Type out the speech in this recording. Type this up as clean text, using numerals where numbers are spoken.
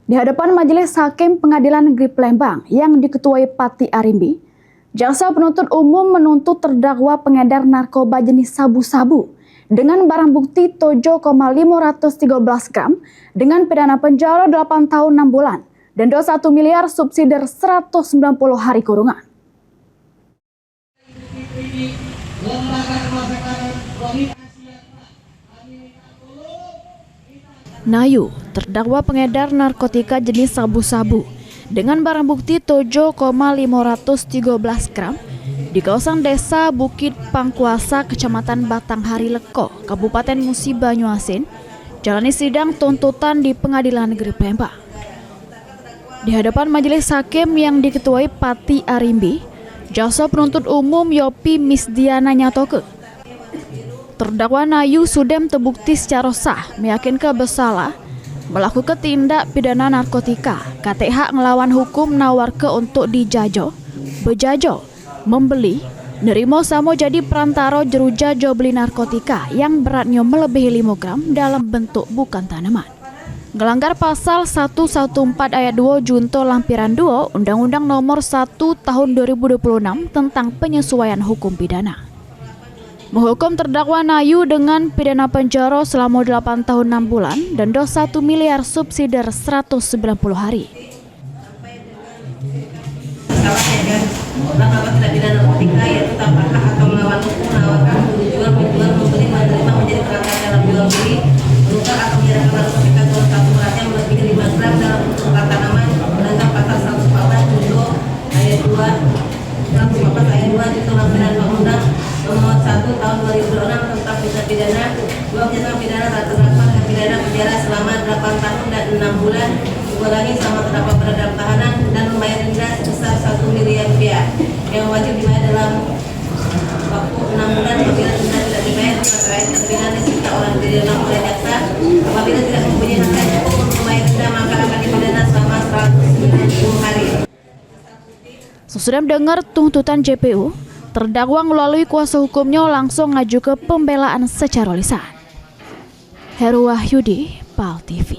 Di hadapan Majelis Hakim Pengadilan Negeri Palembang yang diketuai Pati Arimbi, jaksa penuntut umum menuntut terdakwa pengedar narkoba jenis sabu-sabu dengan barang bukti 7,513 gram dengan pidana penjara 8 tahun 6 bulan dan denda 1 miliar subsidi 190 hari kurungan. Nayu, terdakwa pengedar narkotika jenis sabu-sabu dengan barang bukti 7,513 gram di kawasan desa Bukit Pangkuasa, Kecamatan Batanghari Leko, Kabupaten Musi Banyuasin, jalani sidang tuntutan di Pengadilan Negeri Palembang. Di hadapan majelis hakim yang diketuai Pati Arimbi, jaksa penuntut umum Yopi Misdiana nyatoke terdakwa Nayu Sudem terbukti secara sah meyakinkan bersalah melakukan tindak pidana narkotika, KTH ngelawan hukum nawarke untuk dijajo, bejajo, membeli, nerimo samo jadi perantara jerujajo beli narkotika yang beratnya melebihi 5 gram dalam bentuk bukan tanaman. Ngelanggar pasal 114 ayat 2 Junto Lampiran 2 Undang-Undang Nomor 1 Tahun 2026 tentang penyesuaian hukum pidana. Menghukum terdakwa Nayu dengan pidana penjara selama 8 tahun 6 bulan dan denda 1 miliar subsidi 190 hari. Melakukan tindak pidana narkotika yaitu tanpa hak atau melawan hukum, menawarkan, menjual, membeli, menerima, menjadi perantara dalam jual beli, menukar atau menyerahkan narkotika dalam satu beratnya melebihi 5 gram dalam bentuk tanaman melanggar pasal 114 Junto ayat 2 Junto Lampiran Undang-Undang Nomor 1 Tahun 2006 tentang tindak pidana, dua menyatakan pidana terdakwa dengan pidana penjara selama 8 tahun dan 6 bulan dikurangi sama terdakwa pada dalam tahanan dan membayar denda sebesar 1 miliar rupiah yang wajib dibayar dalam waktu 6 bulan apabila denda tidak dibayar maka terkait pidana disita orang di dalam oleh jaksa. Apabila tidak mempunyai nafas cukup untuk membayar denda maka akan dipidana selama 190 hari. Sesudah mendengar tuntutan JPU, terdakwa melalui kuasa hukumnya langsung ngaju ke pembelaan secara lisan. Heru Wahyudi, PAL TV.